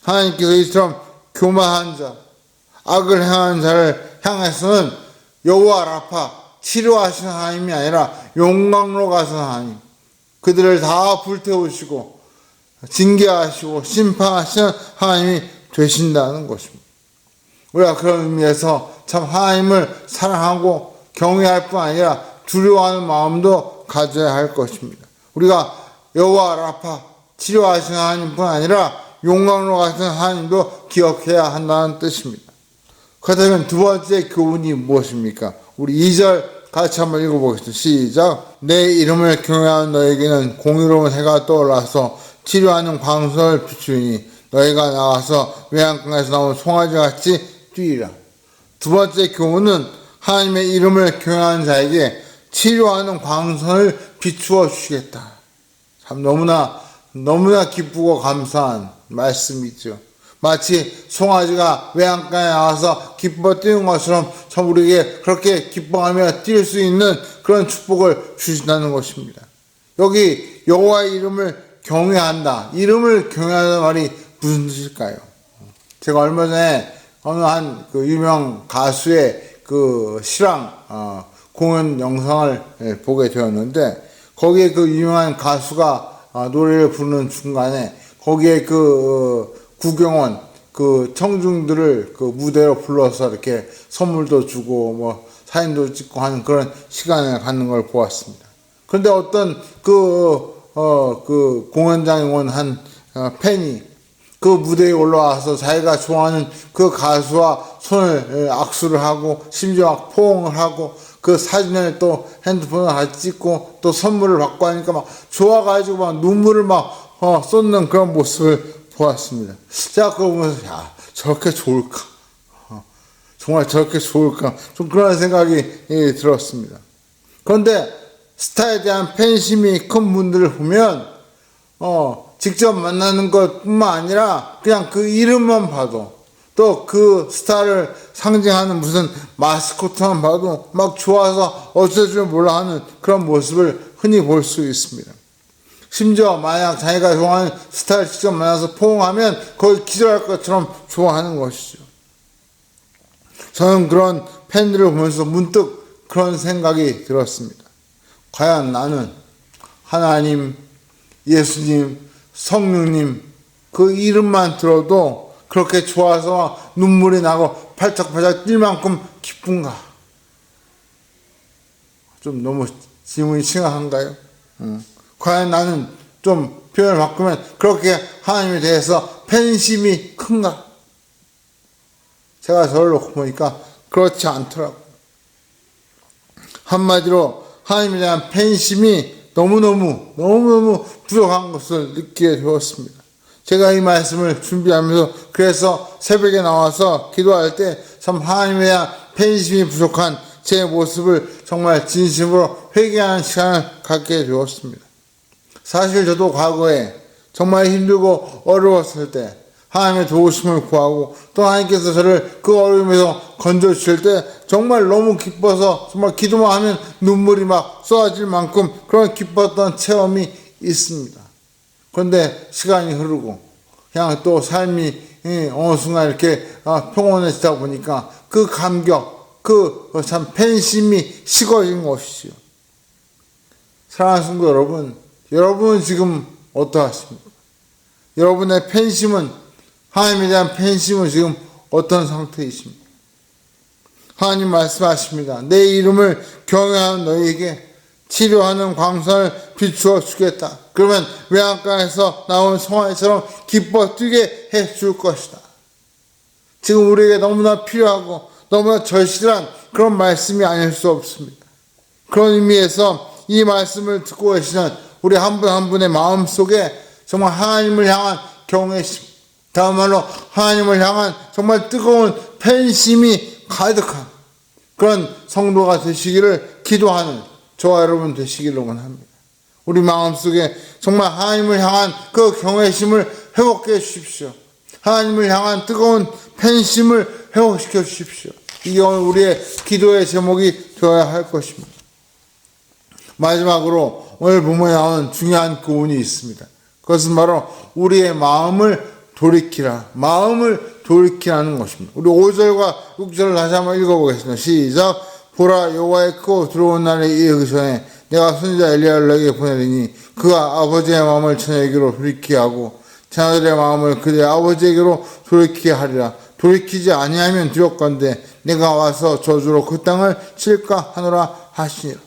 하나님께서 이처럼 교만한 자, 악을 행하는 자를 향해서는 여호와 라파, 치료하시는 하나님이 아니라 용광로 가신 하나님, 그들을 다 불태우시고 징계하시고 심판하시는 하나님이 되신다는 것입니다. 우리가 그런 의미에서 참 하나님을 사랑하고 경외할 뿐 아니라 두려워하는 마음도 가져야 할 것입니다. 우리가 여호와 라파, 치료하시는 하나님뿐 아니라 용광로 같은 하나님도 기억해야 한다는 뜻입니다. 그렇다면 두 번째 교훈이 무엇입니까? 우리 2절 같이 한번 읽어보겠습니다. 시작. 내 이름을 경외하는 너에게는 공의로운 해가 떠올라서 치료하는 광선을 비추니 너희가 나가서 외양간에서 나온 송아지같이 뛰리라. 두 번째 교훈은 하나님의 이름을 경외하는 자에게 치료하는 광선을 비추어 주시겠다. 참 너무나 기쁘고 감사한 말씀이죠. 마치 송아지가 외양간에 나와서 기뻐 뛰는 것처럼 참 우리에게 그렇게 기뻐하며 뛸 수 있는 그런 축복을 주신다는 것입니다. 여기 여호와의 이름을 경외한다. 이름을 경외하는 말이 무슨 뜻일까요? 제가 얼마 전에 어느 한 그 유명 가수의 그 실황 공연 영상을 보게 되었는데, 거기에 그 유명한 가수가 노래를 부르는 중간에 거기에 그 구경원 그 청중들을 그 무대로 불러서 이렇게 선물도 주고 뭐 사진도 찍고 하는 그런 시간을 갖는 걸 보았습니다. 그런데 어떤 그 공연장에 온 한 팬이 그 무대에 올라와서 자기가 좋아하는 그 가수와 손을 악수를 하고 심지어 막 포옹을 하고 그 사진을 또 핸드폰을 같이 찍고 또 선물을 받고 하니까 막 좋아가지고 막 눈물을 막 쏟는 그런 모습을 보았습니다. 제가 그거 보면서 야, 저렇게 좋을까? 정말 저렇게 좋을까? 좀 그런 생각이 들었습니다. 그런데 스타에 대한 팬심이 큰 분들을 보면 직접 만나는 것뿐만 아니라 그냥 그 이름만 봐도 또 그 스타를 상징하는 무슨 마스코트만 봐도 막 좋아서 어쩔 줄 몰라 하는 그런 모습을 흔히 볼 수 있습니다. 심지어 만약 자기가 좋아하는 스타를 직접 만나서 포옹하면 거의 기절할 것처럼 좋아하는 것이죠. 저는 그런 팬들을 보면서 문득 그런 생각이 들었습니다. 과연 나는 하나님, 예수님, 성령님 그 이름만 들어도 그렇게 좋아서 눈물이 나고 팔짝팔짝 뛸 만큼 기쁜가? 좀 너무 질문이 심각한가요? 과연 나는 좀 표현을 바꾸면 그렇게 하나님에 대해서 팬심이 큰가? 제가 저를 놓고 보니까 그렇지 않더라고요. 한마디로 하나님에 대한 팬심이 너무너무 부족한 것을 느끼게 되었습니다. 제가 이 말씀을 준비하면서 그래서 새벽에 나와서 기도할 때 참 하나님에 대한 팬심이 부족한 제 모습을 정말 진심으로 회개하는 시간을 갖게 되었습니다. 사실 저도 과거에 정말 힘들고 어려웠을 때 하나님의 도우심을 구하고 또 하나님께서 저를 그 어려움에서 건져주실 때 정말 너무 기뻐서 정말 기도만 하면 눈물이 막 쏟아질 만큼 그런 기뻤던 체험이 있습니다. 그런데 시간이 흐르고 그냥 또 삶이 어느 순간 이렇게 평온해지다 보니까 그 감격, 그 참 팬심이 식어진 것이지요. 사랑하는 성도 여러분, 여러분은 지금 어떠하십니까? 여러분의 팬심은, 하나님에 대한 팬심은 지금 어떤 상태이십니까? 하나님 말씀하십니다. 내 이름을 경외하는 너희에게 치료하는 광선을 비추어 주겠다. 그러면 외양간에서 나온 송아지처럼 기뻐 뛰게 해 줄 것이다. 지금 우리에게 너무나 필요하고 너무나 절실한 그런 말씀이 아닐 수 없습니다. 그런 의미에서 이 말씀을 듣고 계시는 우리 한 분 한 분의 마음 속에 정말 하나님을 향한 경외심, 다음말로 하나님을 향한 정말 뜨거운 팬심이 가득한 그런 성도가 되시기를 기도하는 저와 여러분 되시기를 원합니다. 우리 마음속에 정말 하나님을 향한 그 경외심을 회복해 주십시오. 하나님을 향한 뜨거운 팬심을 회복시켜 주십시오. 이게 오늘 우리의 기도의 제목이 되어야 할 것입니다. 마지막으로 오늘 본문에 나오는 중요한 교훈이 있습니다. 그것은 바로 우리의 마음을 돌이키라. 마음을 돌이키라는 것입니다. 우리 5절과 6절을 다시 한번 읽어보겠습니다. 시작. 보라, 여호와의 크고 두려운 날에 이르기 전에 내가 선지자 엘리야를 너에게 보내리니 그가 아버지의 마음을 자녀에게로 돌이키게 하고 자녀들의 마음을 그들의 아버지에게로 돌이키게 하리라. 돌이키지 아니하면 두렵건대 내가 와서 저주로 그 땅을 칠까 하노라 하시니라.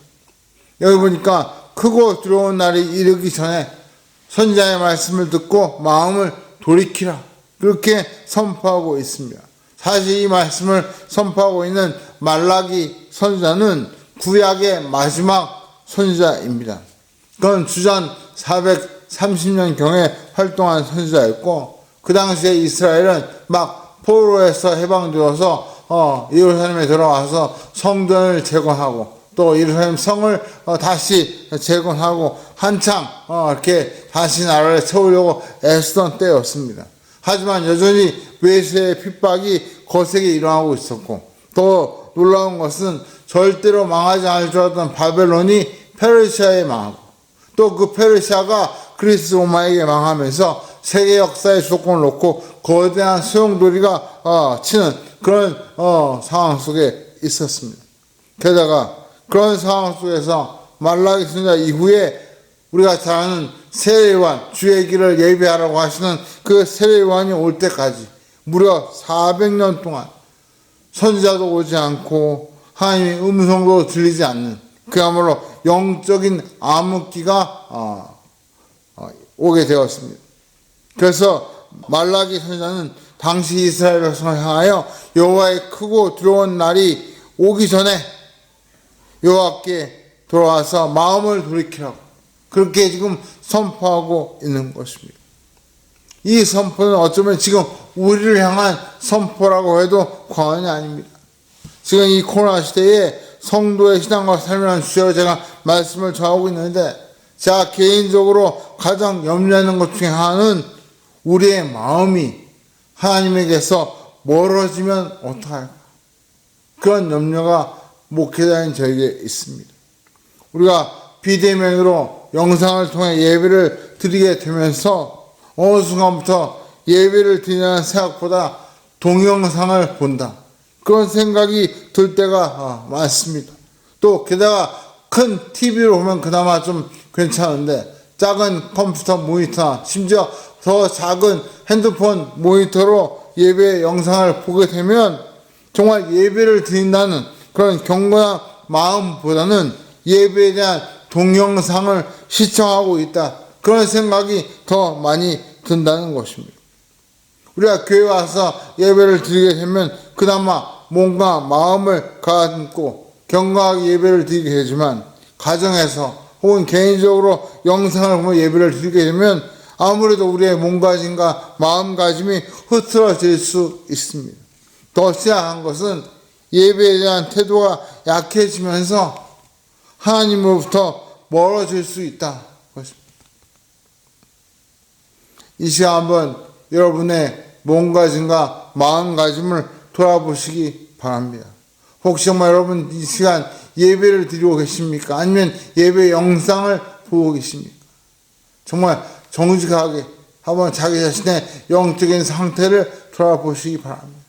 여기 보니까 크고 두려운 날이 이르기 전에 선지자의 말씀을 듣고 마음을 돌이키라. 그렇게 선포하고 있습니다. 사실 이 말씀을 선포하고 있는 말라기 선지자는 구약의 마지막 선지자입니다. 그건 주전 430년경에 활동한 선지자였고 그 당시에 이스라엘은 막 포로에서 해방되어서 예루살렘에 들어와서 성전을 재건하고 또 예루살렘 성을 다시 재건하고 한창 이렇게 다시 나라를 세우려고 애쓰던 때였습니다. 하지만 여전히 외세의 핍박이 거세게 일어나고 있었고 또 놀라운 것은 절대로 망하지 않을 줄 알았던 바벨론이 페르시아에 망하고 또 그 페르시아가 그리스 로마에게 망하면서 세계 역사의 주도권을 놓고 거대한 소용돌이가 치는 그런 상황 속에 있었습니다. 게다가 그런 상황 속에서 말라기 선지자 이후에 우리가 잘 아는 세례요한, 주의 길을 예비하라고 하시는 그 세례요한이 올 때까지 무려 400년 동안 선지자도 오지 않고 하나님의 음성도 들리지 않는 그야말로 영적인 암흑기가 오게 되었습니다. 그래서 말라기 선지자는 당시 이스라엘 백성을 향하여 여호와의 크고 두려운 날이 오기 전에 여호와께 돌아와서 마음을 돌이키라고 그렇게 지금 선포하고 있는 것입니다. 이 선포는 어쩌면 지금 우리를 향한 선포라고 해도 과언이 아닙니다. 지금 이 코로나 시대에 성도의 신앙과 삶이라는 주제로 제가 말씀을 전하고 있는데 제가 개인적으로 가장 염려하는 것 중에 하나는 우리의 마음이 하나님에게서 멀어지면 어떡할까? 그런 염려가 목회자인 저에게 있습니다. 우리가 비대면으로 영상을 통해 예배를 드리게 되면서 어느 순간부터 예배를 드리는 생각보다 동영상을 본다. 그런 생각이 들 때가 많습니다. 또 게다가 큰 TV로 보면 그나마 좀 괜찮은데 작은 컴퓨터 모니터 심지어 더 작은 핸드폰 모니터로 예배 영상을 보게 되면 정말 예배를 드린다는 그런 경건한 마음보다는 예배에 대한 동영상을 시청하고 있다. 그런 생각이 더 많이 든다는 것입니다. 우리가 교회 와서 예배를 드리게 되면 그나마 몸과 마음을 가다듬고 경건하게 예배를 드리게 되지만 가정에서 혹은 개인적으로 영상을 보며 예배를 드리게 되면 아무래도 우리의 몸가짐과 마음가짐이 흐트러질 수 있습니다. 더 심한 것은 예배에 대한 태도가 약해지면서 하나님으로부터 멀어질 수 있다. 이 시간 한번 여러분의 몸가짐과 마음가짐을 돌아보시기 바랍니다. 혹시 정말 여러분 이 시간 예배를 드리고 계십니까? 아니면 예배 영상을 보고 계십니까? 정말 정직하게 한번 자기 자신의 영적인 상태를 돌아보시기 바랍니다.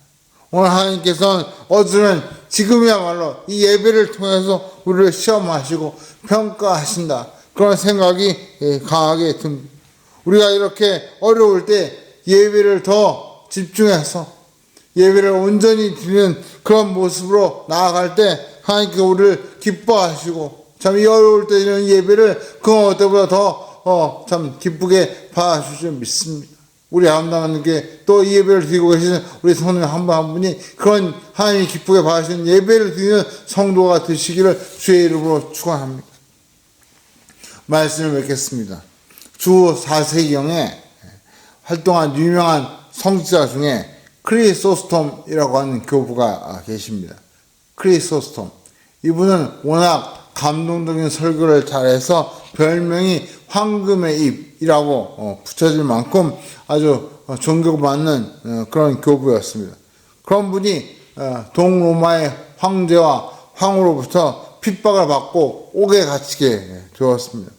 오늘 하나님께서는 어쩌면 지금이야말로 이 예배를 통해서 우리를 시험하시고 평가하신다. 그런 생각이 강하게 듭니다. 우리가 이렇게 어려울 때 예배를 더 집중해서 예배를 온전히 드리는 그런 모습으로 나아갈 때 하나님께서 우리를 기뻐하시고 참 이 어려울 때 드리는 예배를 그 어느 때보다 더 참 기쁘게 봐주실 줄 믿습니다. 우리 아름다운게 또 이 예배를 드리고 계시는 우리 성도님 한 분 한 분이 그런 하나님이 기쁘게 봐주시는 예배를 드리는 성도가 되시기를 주의 이름으로 축원합니다. 말씀을 맺겠습니다. 주 4세기경에 활동한 유명한 성지자 중에 크리소스톰이라고 하는 교부가 계십니다. 크리소스톰. 이분은 워낙 감동적인 설교를 잘해서 별명이 황금의 잎이라고 붙여질 만큼 아주 존경받는 그런 교부였습니다. 그런 분이 동로마의 황제와 황후로부터 핍박을 받고 옥에 갇히게 되었습니다.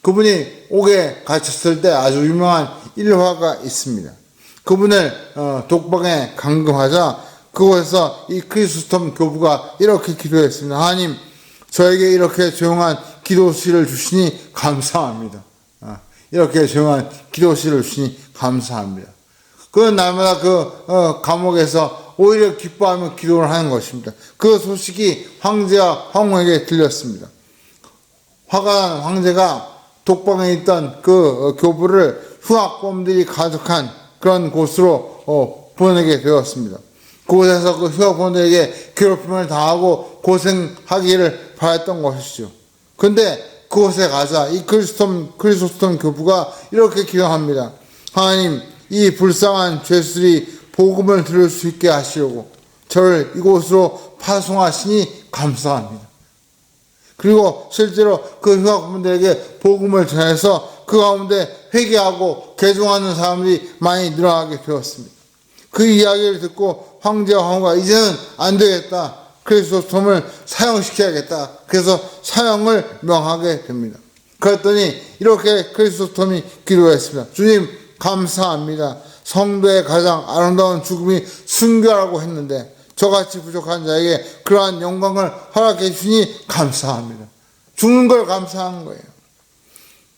그분이 옥에 갇혔을 때 아주 유명한 일화가 있습니다. 그분을 독방에 감금하자 그곳에서 이 크리스토톰 교부가 이렇게 기도했습니다. 하나님, 저에게 이렇게 조용한 기도실을 주시니 감사합니다. 이렇게 조용한 기도실을 주시니 감사합니다. 그는 날마다 그 감옥에서 오히려 기뻐하며 기도를 하는 것입니다. 그 소식이 황제와 황후에게 들렸습니다. 화가 난 황제가 독방에 있던 그 교부를 휴학범들이 가득한 그런 곳으로 보내게 되었습니다. 그곳에서 그 휴학범들에게 괴롭힘을 당하고 고생하기를 바랬던 것이죠. 근데 그곳에 가자 이 크리스토톰 교부가 이렇게 기도합니다. 하나님, 이 불쌍한 죄수들이 복음을 들을 수 있게 하시려고 저를 이곳으로 파송하시니 감사합니다. 그리고 실제로 그 휴학범들에게 복음을 전해서 그 가운데 회개하고 개종하는 사람들이 많이 늘어나게 되었습니다. 그 이야기를 듣고 황제와 황후가 이제는 안 되겠다. 크리스토톰을 사형시켜야겠다. 그래서 사형을 명하게 됩니다. 그랬더니 이렇게 크리스토톰이 기도했습니다. 주님, 감사합니다. 성도의 가장 아름다운 죽음이 순교라고 했는데 저같이 부족한 자에게 그러한 영광을 허락해 주시니 감사합니다. 죽는 걸 감사한 거예요.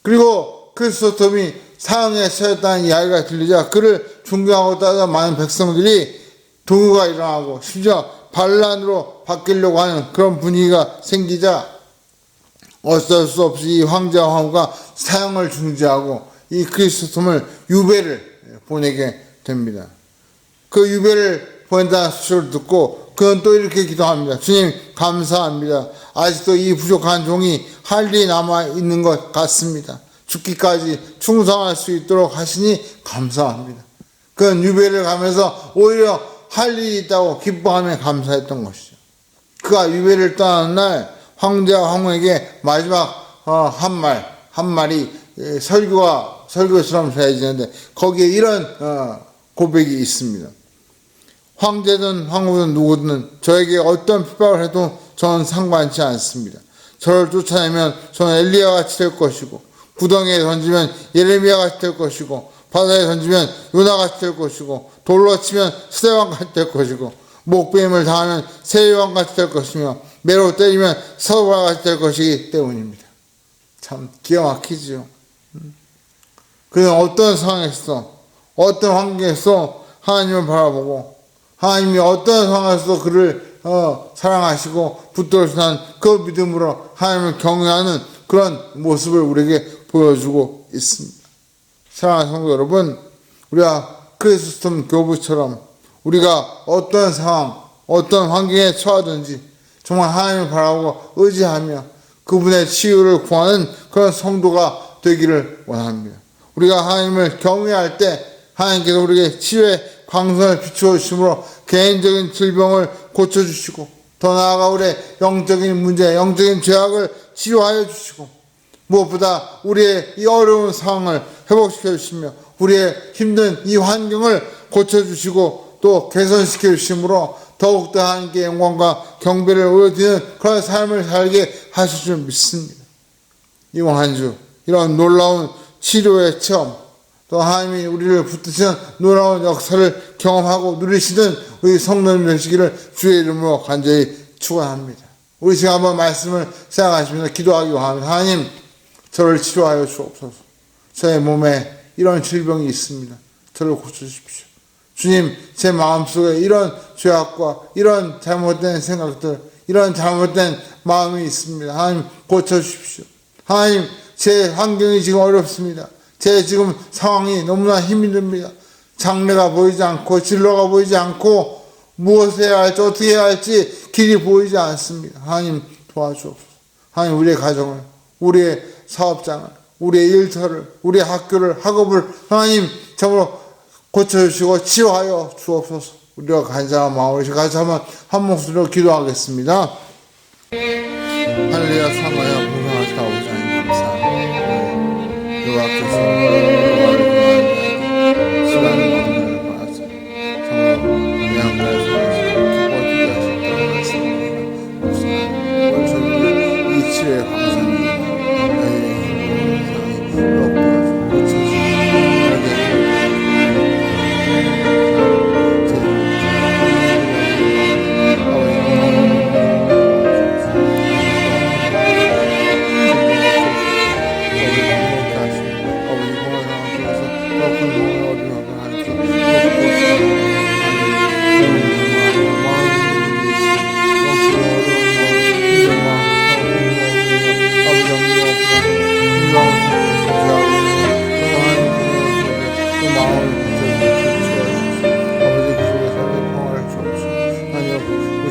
그리고 크리스토톰이 사형에 처했다는 이야기가 들리자 그를 존경하고 따르던 많은 백성들이 동요가 일어나고 심지어 반란으로 바뀌려고 하는 그런 분위기가 생기자 어쩔 수 없이 이 황제와 황후가 사형을 중지하고 이 크리스토톰을 유배를 보내게 됩니다. 그 유배를 보낸다는 소식을 듣고 그는 또 이렇게 기도합니다. 주님, 감사합니다. 아직도 이 부족한 종이 할 일이 남아있는 것 같습니다. 죽기까지 충성할 수 있도록 하시니 감사합니다. 그는 유배를 가면서 오히려 할 일이 있다고 기뻐하며 감사했던 것이죠. 그가 유배를 떠나는 날 황제와 황후에게 마지막 한 말이 설교처럼 전해지는데 거기에 이런 고백이 있습니다. 황제든 황후든 누구든 저에게 어떤 핍박을 해도 저는 상관치 않습니다. 저를 쫓아내면 저는 엘리야 같이 될 것이고 구덩이에 던지면 예레미야 같이 될 것이고 바다에 던지면 요나 같이 될 것이고 돌로 치면 스데반 같이 될 것이고 목베임을 당하면 세리왕 같이 될 것이며 매로 때리면 서우라 같이 될 것이기 때문입니다. 참 기가 막히지요. 그는 어떤 상황에서 어떤 환경에서 하나님을 바라보고 하나님이 어떤 상황에서 그를 사랑하시고 붙들어주는 그 믿음으로 하나님을 경외하는 그런 모습을 우리에게 보여주고 있습니다. 사랑하는 성도 여러분, 우리가 크리스토톰 교부처럼 우리가 어떤 상황, 어떤 환경에 처하든지 정말 하나님을 바라보고 의지하며 그분의 치유를 구하는 그런 성도가 되기를 원합니다. 우리가 하나님을 경외할 때 하나님께서 우리에게 치유의 광선을 비추어 주심으로 개인적인 질병을 고쳐주시고 더 나아가 우리의 영적인 문제, 영적인 죄악을 치유하여 주시고 무엇보다 우리의 이 어려운 상황을 회복시켜 주시며 우리의 힘든 이 환경을 고쳐주시고 또 개선시켜 주심으로 더욱더 하나님께 영광과 경배를 올려드리는 그런 삶을 살게 하실 줄 믿습니다. 이번 한 주 이런 놀라운 치료의 체험 또 하나님이 우리를 붙드시는 놀라운 역사를 경험하고 누리시는 우리 성도님 되시기를 주의 이름으로 간절히 축원합니다. 우리 지금 한번 말씀을 생각하시면서 기도하기 원합니다. 하나님, 저를 치료하여 주옵소서. 저의 몸에 이런 질병이 있습니다. 저를 고쳐주십시오. 주님, 제 마음속에 이런 죄악과 이런 잘못된 생각들, 이런 잘못된 마음이 있습니다. 하나님, 고쳐주십시오. 하나님, 제 환경이 지금 어렵습니다. 제 지금 상황이 너무나 힘이 듭니다. 장래가 보이지 않고 진로가 보이지 않고 무엇을 해야 할지 어떻게 해야 할지 길이 보이지 않습니다. 하나님 도와주옵소서. 하나님 우리의 가정을, 우리의 사업장을, 우리의 일터를, 우리의 학교를, 학업을 하나님 참으로 고쳐주시고 치유하여 주옵소서. 우리가 간절한 마음으로 같이 한번 한 목소리로 기도하겠습니다. 할렐루야. 사모하여 풍성하시다 아버지 하나님 감사합니다. 여호와께서 여호와를 구하는 시간이 없는 것 같아서 정말 양가의 손에서 기뻐지게 하셨다고 말씀드립니다. 묵상하는 원수를 이 치료의 방송이 나의 상이 없도록 고쳐주시고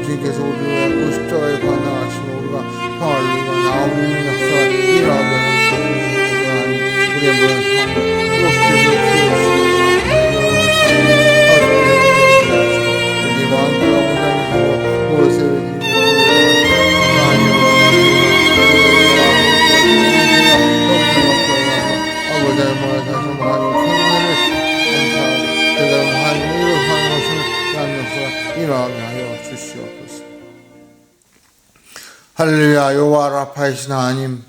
주님께서 우리를 그 십자가에 관항하시고 우리가 평화를 위하여 나오는 역사가 일어나게 하시고 우리의 모든 상황을 무엇이든지 우리 마음과 무장하고 무엇을 아버지의 모에 다시 마음의 평화를 감사하고 그다음 하나님을 하는 것을 나는 역사가 일어나게 하여 주시옵소서. 할렐루야. 여호와 라파이신 하나님,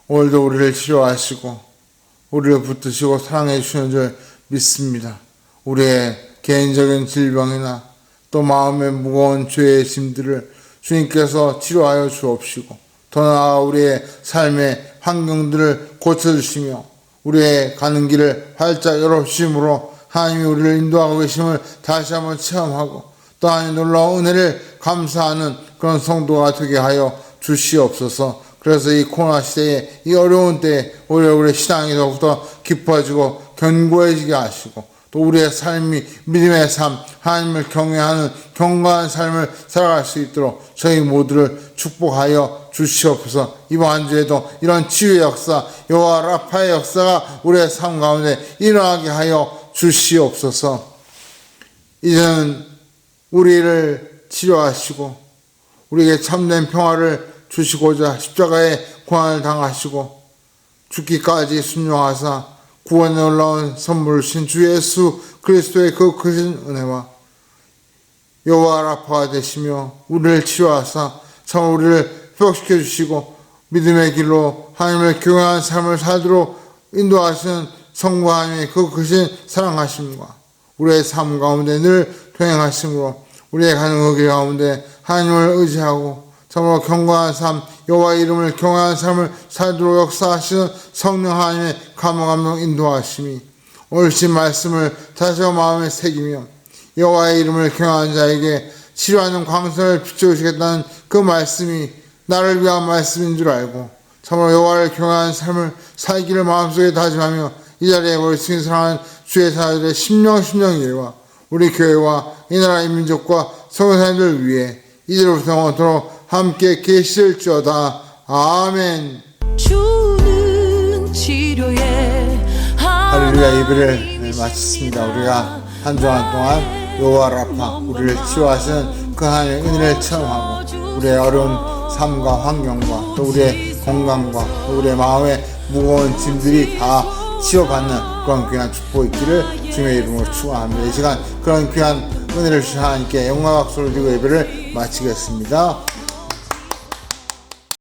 오늘도 우리를 치료하시고 우리를 붙드시고 사랑해 주시는 줄 믿습니다. 우리의 개인적인 질병이나 또 마음의 무거운 죄의 짐들을 주님께서 치료하여 주옵시고 더 나아가 우리의 삶의 환경들을 고쳐주시며 우리의 가는 길을 활짝 열어주심으로 하나님이 우리를 인도하고 계심을 다시 한번 체험하고 또 하나님 놀라운 은혜를 감사하는 그런 성도가 되게 하여 주시옵소서. 그래서 이 코로나 시대에 이 어려운 때에 오히려 우리의 신앙이 더욱더 깊어지고 견고해지게 하시고 또 우리의 삶이 믿음의 삶, 하나님을 경외하는 경건한 삶을 살아갈 수 있도록 저희 모두를 축복하여 주시옵소서. 이번 한 주에도 이런 치유의 역사, 여호와 라파의 역사가 우리의 삶 가운데 일어나게 하여 주시옵소서. 이제는 우리를 치료하시고 우리에게 참된 평화를 주시고자 십자가에 고난을 당하시고 죽기까지 순종하사 구원에 올라온 선물이신 주 예수 그리스도의 그 크신 은혜와 여호와 라파가 되시며 우리를 치료하사 참 우리를 회복시켜 주시고 믿음의 길로 하나님을 경외하는 삶을 살도록 인도하시는 성부 하나님의 그 크신 사랑하심과 우리의 삶 가운데 늘 동행하심으로 우리의 가는 그 길 가운데 하나님을 의지하고 참으로 경건한 삶, 여호와의 이름을 경외하는 삶을 살도록 역사하시는 성령 하나님의 감동 인도하심이 옳신 말씀을 다시 마음에 새기며 여호와의 이름을 경외하는 자에게 치료하는 광선을 비춰주시겠다는 그 말씀이 나를 위한 말씀인 줄 알고 참으로 여호와를 경외하는 삶을 살기를 마음속에 다짐하며 이 자리에 머리숙인 사랑하는 주의 사람들의 심령 일과 우리 교회와 이 나라의 민족과 성도사님들 위해 이제로부터 영원토록 함께 계실지어다. 아멘. 주는 치료에 할렐루야. 예배를 마쳤습니다. 우리가 한 주간 동안 여호와 라파 우리를 치유하시는 그 하나님의 은혜를 체험하고 우리의 어려운 삶과 환경과 또 우리의 건강과 또 우리의 마음의 무거운 짐들이 다 치유받는 그런 귀한 축복이 있기를 주님의 이름으로 축원합니다. 이 시간 그런 귀한 은혜를 주신 하나님께 영광 박수를 드리고 예배를 마치겠습니다.